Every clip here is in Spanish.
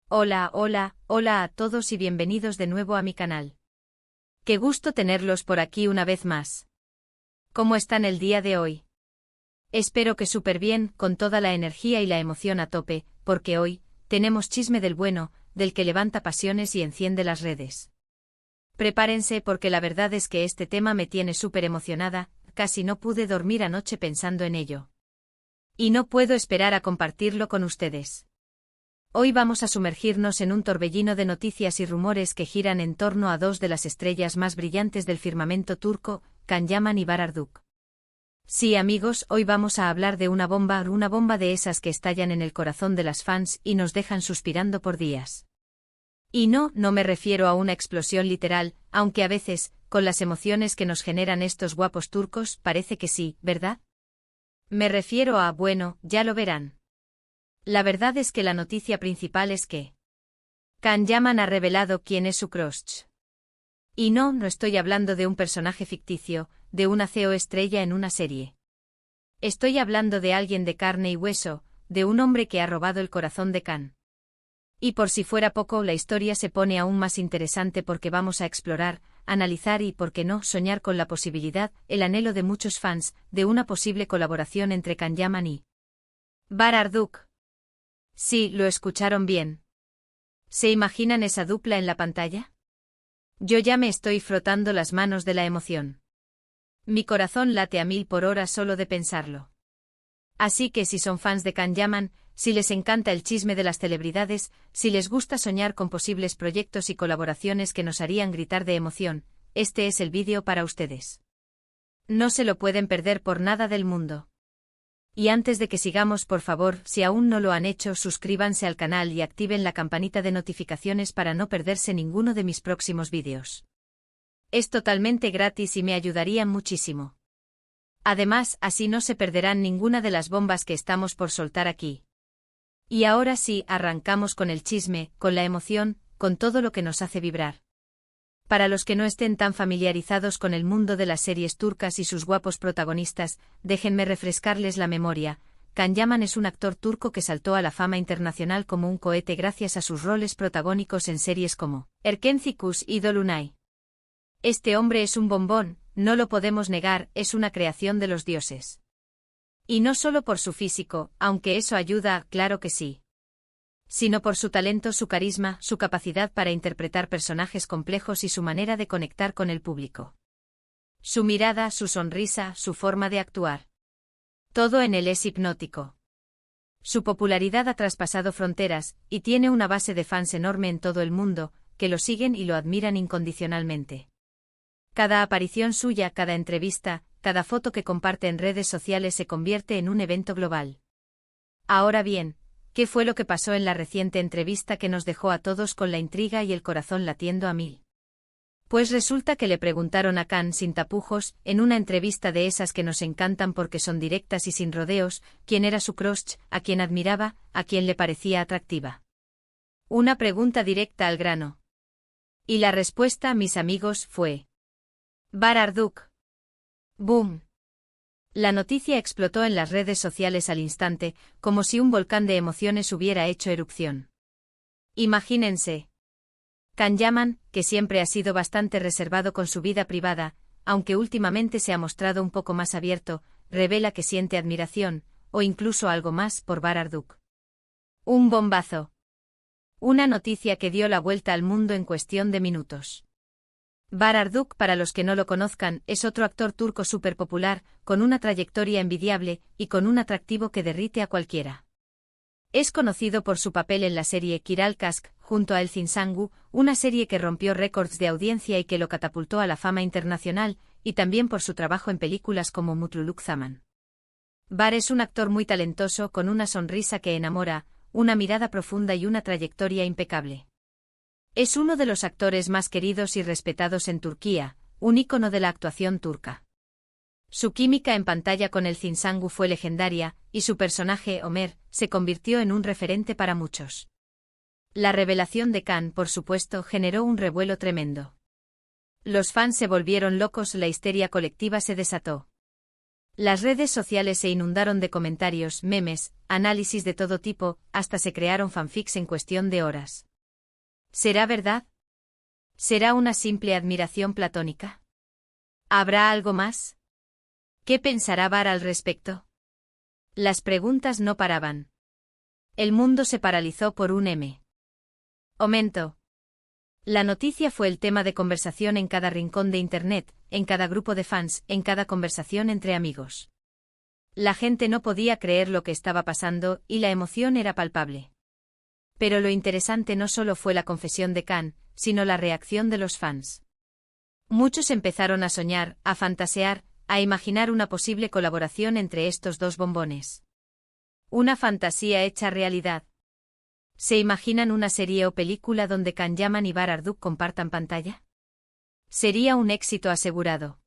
Hola, hola, hola a todos y bienvenidos de nuevo a mi canal. Qué gusto tenerlos por aquí una vez más. ¿Cómo están el día de hoy? Espero que súper bien, con toda la energía y la emoción a tope, porque hoy tenemos chisme del bueno, del que levanta pasiones y enciende las redes. Prepárense porque la verdad es que este tema me tiene súper emocionada, casi no pude dormir anoche pensando en ello. Y no puedo esperar a compartirlo con ustedes. Hoy vamos a sumergirnos en un torbellino de noticias y rumores que giran en torno a dos de las estrellas más brillantes del firmamento turco, Can Yaman y Bararduk. Sí, amigos, hoy vamos a hablar de una bomba de esas que estallan en el corazón de las fans y nos dejan suspirando por días. Y no me refiero a una explosión literal, aunque a veces, con las emociones que nos generan estos guapos turcos, parece que sí, ¿verdad? Me refiero a, bueno, ya lo verán. La verdad es que la noticia principal es que Can Yaman ha revelado quién es su crush. Y no estoy hablando de un personaje ficticio, de una CEO estrella en una serie. Estoy hablando de alguien de carne y hueso, de un hombre que ha robado el corazón de Can. Y por si fuera poco, la historia se pone aún más interesante porque vamos a explorar, analizar y, por qué no, soñar con la posibilidad, el anhelo de muchos fans, de una posible colaboración entre Can Yaman y Bararduk. Sí, lo escucharon bien. ¿Se imaginan esa dupla en la pantalla? Yo ya me estoy frotando las manos de la emoción. Mi corazón late a 1000 por hora solo de pensarlo. Así que si son fans de Can Yaman, si les encanta el chisme de las celebridades, si les gusta soñar con posibles proyectos y colaboraciones que nos harían gritar de emoción, este es el vídeo para ustedes. No se lo pueden perder por nada del mundo. Y antes de que sigamos, por favor, si aún no lo han hecho, suscríbanse al canal y activen la campanita de notificaciones para no perderse ninguno de mis próximos vídeos. Es totalmente gratis y me ayudarían muchísimo. Además, así no se perderán ninguna de las bombas que estamos por soltar aquí. Y ahora sí, arrancamos con el chisme, con la emoción, con todo lo que nos hace vibrar. Para los que no estén tan familiarizados con el mundo de las series turcas y sus guapos protagonistas, déjenme refrescarles la memoria. Can Yaman es un actor turco que saltó a la fama internacional como un cohete gracias a sus roles protagónicos en series como Erkenci y Dolunay. Este hombre es un bombón, no lo podemos negar, es una creación de los dioses. Y no solo por su físico, aunque eso ayuda, claro que sí. Sino por su talento, su carisma, su capacidad para interpretar personajes complejos y su manera de conectar con el público. Su mirada, su sonrisa, su forma de actuar. Todo en él es hipnótico. Su popularidad ha traspasado fronteras, y tiene una base de fans enorme en todo el mundo, que lo siguen y lo admiran incondicionalmente. Cada aparición suya, cada entrevista, cada foto que comparte en redes sociales se convierte en un evento global. Ahora bien, ¿qué fue lo que pasó en la reciente entrevista que nos dejó a todos con la intriga y el corazón latiendo a 1000? Pues resulta que le preguntaron a Can sin tapujos, en una entrevista de esas que nos encantan porque son directas y sin rodeos, quién era su crush, a quién admiraba, a quién le parecía atractiva. Una pregunta directa al grano. Y la respuesta, mis amigos, fue Bararduk. ¡Boom! La noticia explotó en las redes sociales al instante, como si un volcán de emociones hubiera hecho erupción. Imagínense. Can Yaman, que siempre ha sido bastante reservado con su vida privada, aunque últimamente se ha mostrado un poco más abierto, revela que siente admiración, o incluso algo más, por Bararduk. Un bombazo. Una noticia que dio la vuelta al mundo en cuestión de minutos. Bararduk, para los que no lo conozcan, es otro actor turco súper popular, con una trayectoria envidiable, y con un atractivo que derrite a cualquiera. Es conocido por su papel en la serie Kiral Kask, junto a Elçin Sangu, una serie que rompió récords de audiencia y que lo catapultó a la fama internacional, y también por su trabajo en películas como Mutluluk Zaman. Bar es un actor muy talentoso, con una sonrisa que enamora, una mirada profunda y una trayectoria impecable. Es uno de los actores más queridos y respetados en Turquía, un ícono de la actuación turca. Su química en pantalla con Elçin Sangu fue legendaria, y su personaje, Ömer, se convirtió en un referente para muchos. La revelación de Can, por supuesto, generó un revuelo tremendo. Los fans se volvieron locos, la histeria colectiva se desató. Las redes sociales se inundaron de comentarios, memes, análisis de todo tipo, hasta se crearon fanfics en cuestión de horas. ¿Será verdad? ¿Será una simple admiración platónica? ¿Habrá algo más? ¿Qué pensará Var al respecto? Las preguntas no paraban. El mundo se paralizó por un momento. La noticia fue el tema de conversación en cada rincón de Internet, en cada grupo de fans, en cada conversación entre amigos. La gente no podía creer lo que estaba pasando y la emoción era palpable. Pero lo interesante no solo fue la confesión de Khan, sino la reacción de los fans. Muchos empezaron a soñar, a fantasear, a imaginar una posible colaboración entre estos dos bombones. Una fantasía hecha realidad. ¿Se imaginan una serie o película donde Can Yaman y Var Arduk compartan pantalla? Sería un éxito asegurado.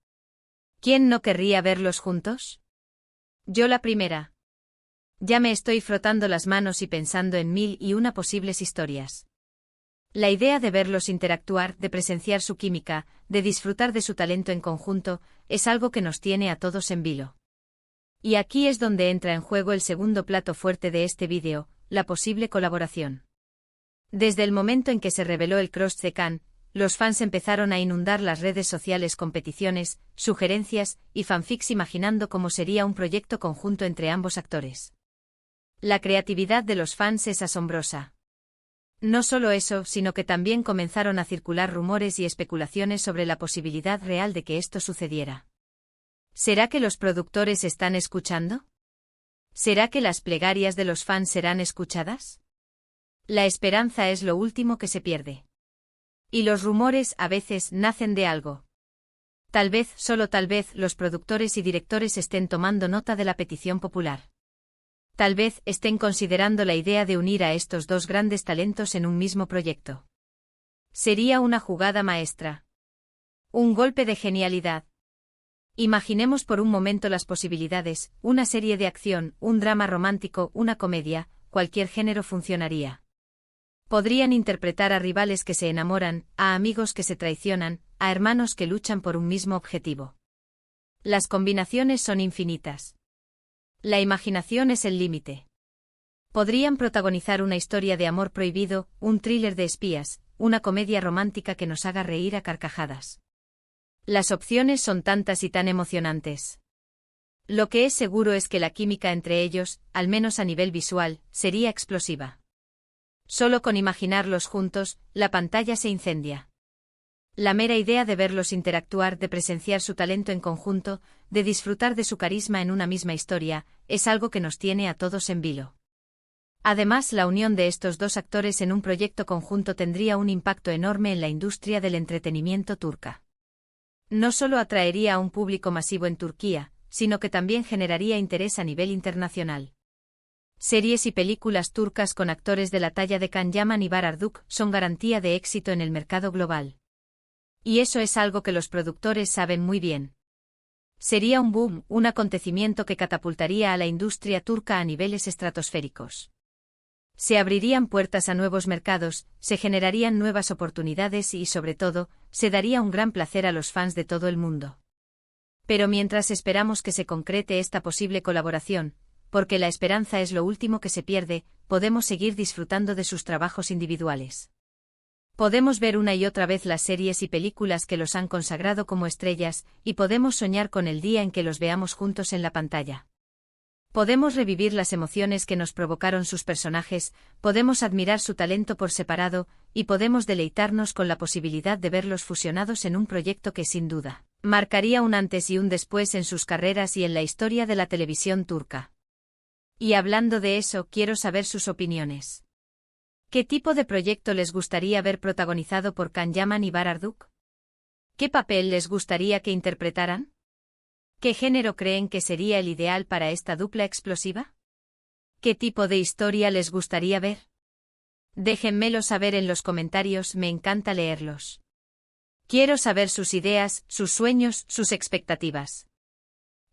¿Quién no querría verlos juntos? Yo la primera. Ya me estoy frotando las manos y pensando en 1001 posibles historias. La idea de verlos interactuar, de presenciar su química, de disfrutar de su talento en conjunto, es algo que nos tiene a todos en vilo. Y aquí es donde entra en juego el segundo plato fuerte de este vídeo, la posible colaboración. Desde el momento en que se reveló el crush de Khan, los fans empezaron a inundar las redes sociales con peticiones, sugerencias y fanfics imaginando cómo sería un proyecto conjunto entre ambos actores. La creatividad de los fans es asombrosa. No solo eso, sino que también comenzaron a circular rumores y especulaciones sobre la posibilidad real de que esto sucediera. ¿Será que los productores están escuchando? ¿Será que las plegarias de los fans serán escuchadas? La esperanza es lo último que se pierde. Y los rumores a veces nacen de algo. Tal vez, solo tal vez, los productores y directores estén tomando nota de la petición popular. Tal vez estén considerando la idea de unir a estos dos grandes talentos en un mismo proyecto. Sería una jugada maestra. Un golpe de genialidad. Imaginemos por un momento las posibilidades, una serie de acción, un drama romántico, una comedia, cualquier género funcionaría. Podrían interpretar a rivales que se enamoran, a amigos que se traicionan, a hermanos que luchan por un mismo objetivo. Las combinaciones son infinitas. La imaginación es el límite. Podrían protagonizar una historia de amor prohibido, un thriller de espías, una comedia romántica que nos haga reír a carcajadas. Las opciones son tantas y tan emocionantes. Lo que es seguro es que la química entre ellos, al menos a nivel visual, sería explosiva. Solo con imaginarlos juntos, la pantalla se incendia. La mera idea de verlos interactuar, de presenciar su talento en conjunto, de disfrutar de su carisma en una misma historia, es algo que nos tiene a todos en vilo. Además, la unión de estos dos actores en un proyecto conjunto tendría un impacto enorme en la industria del entretenimiento turca. No solo atraería a un público masivo en Turquía, sino que también generaría interés a nivel internacional. Series y películas turcas con actores de la talla de Can Yaman y Var Arduk son garantía de éxito en el mercado global. Y eso es algo que los productores saben muy bien. Sería un boom, un acontecimiento que catapultaría a la industria turca a niveles estratosféricos. Se abrirían puertas a nuevos mercados, se generarían nuevas oportunidades y, sobre todo, se daría un gran placer a los fans de todo el mundo. Pero mientras esperamos que se concrete esta posible colaboración, porque la esperanza es lo último que se pierde, podemos seguir disfrutando de sus trabajos individuales. Podemos ver una y otra vez las series y películas que los han consagrado como estrellas, y podemos soñar con el día en que los veamos juntos en la pantalla. Podemos revivir las emociones que nos provocaron sus personajes, podemos admirar su talento por separado, y podemos deleitarnos con la posibilidad de verlos fusionados en un proyecto que sin duda marcaría un antes y un después en sus carreras y en la historia de la televisión turca. Y hablando de eso, quiero saber sus opiniones. ¿Qué tipo de proyecto les gustaría ver protagonizado por Can Yaman y Var Arduk? ¿Qué papel les gustaría que interpretaran? ¿Qué género creen que sería el ideal para esta dupla explosiva? ¿Qué tipo de historia les gustaría ver? Déjenmelo saber en los comentarios, me encanta leerlos. Quiero saber sus ideas, sus sueños, sus expectativas.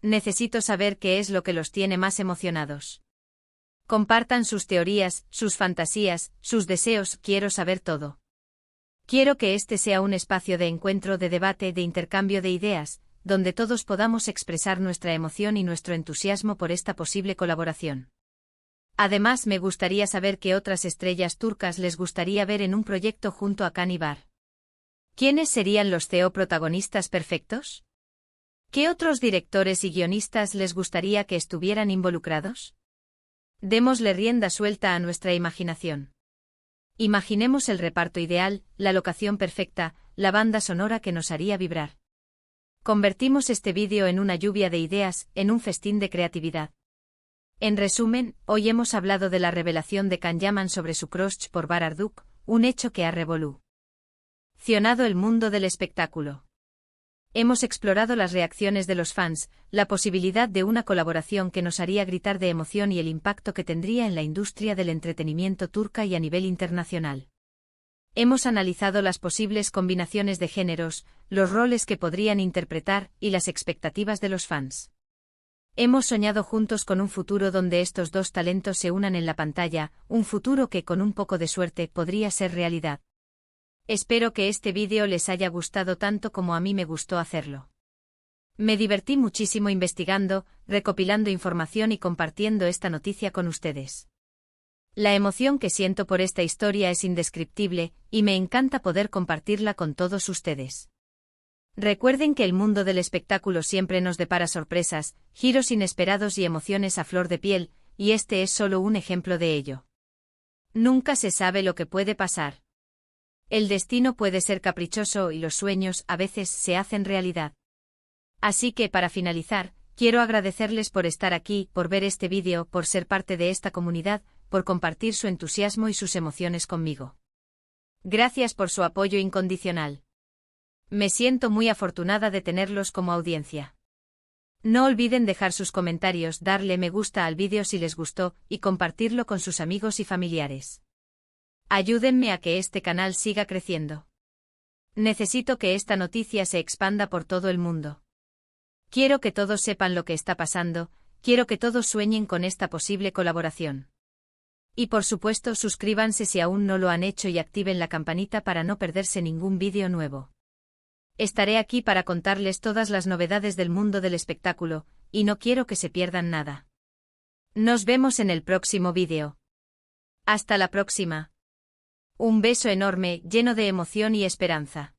Necesito saber qué es lo que los tiene más emocionados. Compartan sus teorías, sus fantasías, sus deseos, quiero saber todo. Quiero que este sea un espacio de encuentro, de debate, de intercambio de ideas, donde todos podamos expresar nuestra emoción y nuestro entusiasmo por esta posible colaboración. Además, me gustaría saber qué otras estrellas turcas les gustaría ver en un proyecto junto a Can y Bar. ¿Quiénes serían los CEO protagonistas perfectos? ¿Qué otros directores y guionistas les gustaría que estuvieran involucrados? Démosle rienda suelta a nuestra imaginación. Imaginemos el reparto ideal, la locación perfecta, la banda sonora que nos haría vibrar. Convertimos este vídeo en una lluvia de ideas, en un festín de creatividad. En resumen, hoy hemos hablado de la revelación de Can Yaman sobre su crush por Bar Arduk, un hecho que ha revolucionado el mundo del espectáculo. Hemos explorado las reacciones de los fans, la posibilidad de una colaboración que nos haría gritar de emoción y el impacto que tendría en la industria del entretenimiento turca y a nivel internacional. Hemos analizado las posibles combinaciones de géneros, los roles que podrían interpretar y las expectativas de los fans. Hemos soñado juntos con un futuro donde estos dos talentos se unan en la pantalla, un futuro que con un poco de suerte podría ser realidad. Espero que este vídeo les haya gustado tanto como a mí me gustó hacerlo. Me divertí muchísimo investigando, recopilando información y compartiendo esta noticia con ustedes. La emoción que siento por esta historia es indescriptible, y me encanta poder compartirla con todos ustedes. Recuerden que el mundo del espectáculo siempre nos depara sorpresas, giros inesperados y emociones a flor de piel, y este es solo un ejemplo de ello. Nunca se sabe lo que puede pasar. El destino puede ser caprichoso y los sueños a veces se hacen realidad. Así que para finalizar, quiero agradecerles por estar aquí, por ver este vídeo, por ser parte de esta comunidad, por compartir su entusiasmo y sus emociones conmigo. Gracias por su apoyo incondicional. Me siento muy afortunada de tenerlos como audiencia. No olviden dejar sus comentarios, darle me gusta al vídeo si les gustó, y compartirlo con sus amigos y familiares. Ayúdenme a que este canal siga creciendo. Necesito que esta noticia se expanda por todo el mundo. Quiero que todos sepan lo que está pasando, quiero que todos sueñen con esta posible colaboración. Y por supuesto suscríbanse si aún no lo han hecho y activen la campanita para no perderse ningún vídeo nuevo. Estaré aquí para contarles todas las novedades del mundo del espectáculo, y no quiero que se pierdan nada. Nos vemos en el próximo vídeo. Hasta la próxima. Un beso enorme, lleno de emoción y esperanza.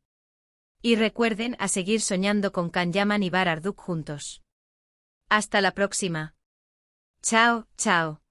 Y recuerden a seguir soñando con Can Yaman y Bar Arduk juntos. Hasta la próxima. Chao, chao.